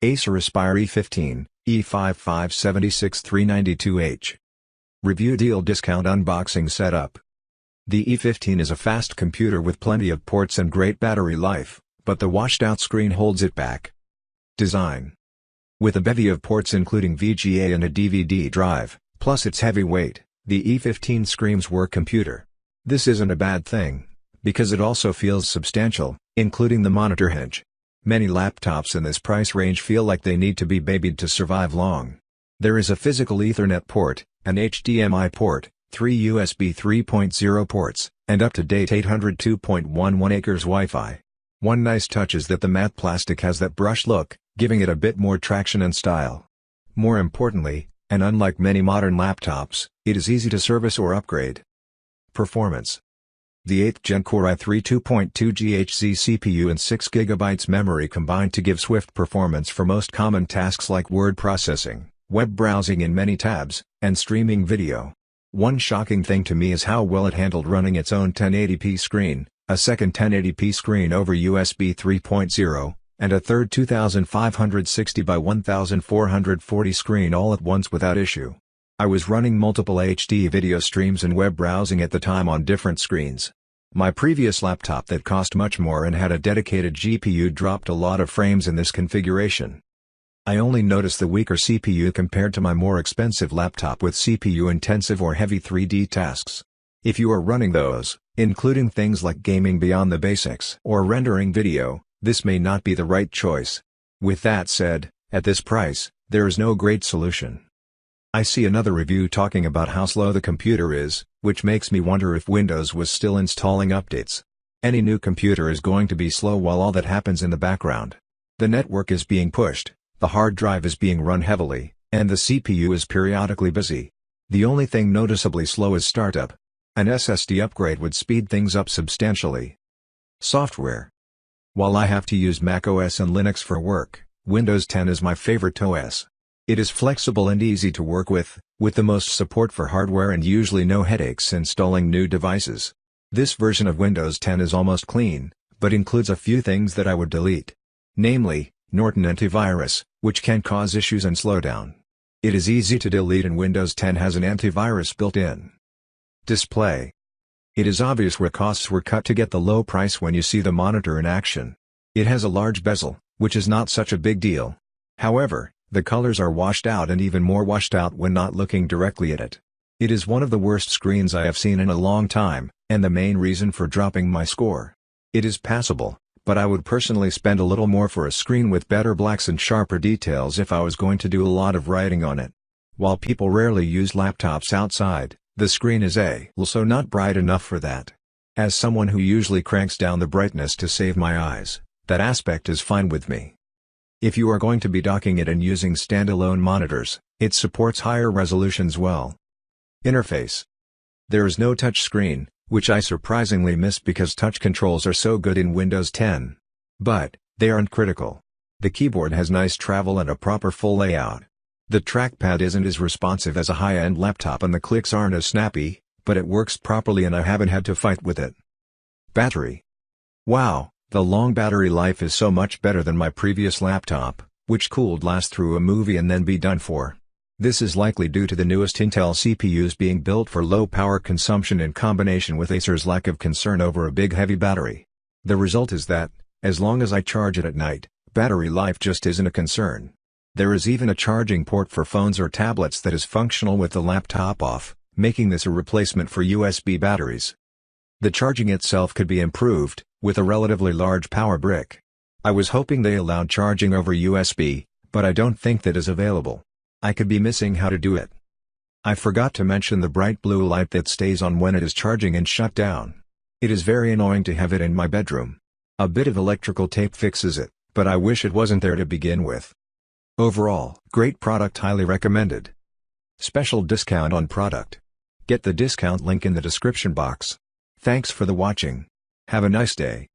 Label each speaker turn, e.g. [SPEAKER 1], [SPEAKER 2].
[SPEAKER 1] Acer Aspire E15, E5-576-392H. Review Deal Discount Unboxing Setup. The E15 is a fast computer with plenty of ports and great battery life, but the washed-out screen holds it back. Design. With a bevy of ports including VGA and a DVD drive, plus its heavy weight, the E15 screams work computer. This isn't a bad thing, because it also feels substantial, including the monitor hinge. Many laptops in this price range feel like they need to be babied to survive long. There is a physical Ethernet port, an HDMI port, 3 USB 3.0 ports, and up-to-date 802.11 acres Wi-Fi. One nice touch is that the matte plastic has that brushed look, giving it a bit more traction and style. More importantly, and unlike many modern laptops, it is easy to service or upgrade. Performance. The 8th Gen Core i3 2.2 GHz CPU and 6GB memory combined to give swift performance for most common tasks like word processing, web browsing in many tabs, and streaming video. One shocking thing to me is how well it handled running its own 1080p screen, a second 1080p screen over USB 3.0, and a third 2560 by 1440 screen all at once without issue. I was running multiple HD video streams and web browsing at the time on different screens. My previous laptop that cost much more and had a dedicated GPU dropped a lot of frames in this configuration. I only noticed the weaker CPU compared to my more expensive laptop with CPU-intensive or heavy 3D tasks. If you are running those, including things like gaming beyond the basics or rendering video, this may not be the right choice. With that said, at this price, there is no great solution. I see another review talking about how slow the computer is, which makes me wonder if Windows was still installing updates. Any new computer is going to be slow while all that happens in the background. The network is being pushed, the hard drive is being run heavily, and the CPU is periodically busy. The only thing noticeably slow is startup. An SSD upgrade would speed things up substantially. Software. While I have to use macOS and Linux for work, Windows 10 is my favorite OS. It is flexible and easy to work with the most support for hardware and usually no headaches installing new devices. This version of Windows 10 is almost clean, but includes a few things that I would delete. Namely, Norton Antivirus, which can cause issues and slow down. It is easy to delete and Windows 10 has an antivirus built in. Display. It is obvious where costs were cut to get the low price when you see the monitor in action. It has a large bezel, which is not such a big deal. However, the colors are washed out and even more washed out when not looking directly at it. It is one of the worst screens I have seen in a long time, and the main reason for dropping my score. It is passable, but I would personally spend a little more for a screen with better blacks and sharper details if I was going to do a lot of writing on it. While people rarely use laptops outside, the screen is also not bright enough for that. As someone who usually cranks down the brightness to save my eyes, that aspect is fine with me. If you are going to be docking it and using standalone monitors, it supports higher resolutions well. Interface. There is no touch screen, which I surprisingly miss because touch controls are so good in Windows 10. But, they aren't critical. The keyboard has nice travel and a proper full layout. The trackpad isn't as responsive as a high-end laptop and the clicks aren't as snappy, but it works properly and I haven't had to fight with it. Battery. Wow, the long battery life is so much better than my previous laptop, which could last through a movie and then be done for. This is likely due to the newest Intel CPUs being built for low power consumption in combination with Acer's lack of concern over a big heavy battery. The result is that, as long as I charge it at night, battery life just isn't a concern. There is even a charging port for phones or tablets that is functional with the laptop off, making this a replacement for USB batteries. The charging itself could be improved, with a relatively large power brick. I was hoping they allowed charging over USB, but I don't think that is available. I could be missing how to do it. I forgot to mention the bright blue light that stays on when it is charging and shut down. It is very annoying to have it in my bedroom. A bit of electrical tape fixes it, but I wish it wasn't there to begin with. Overall, great product, highly recommended. Special discount on product. Get the discount link in the description box. Thanks for the watching. Have a nice day.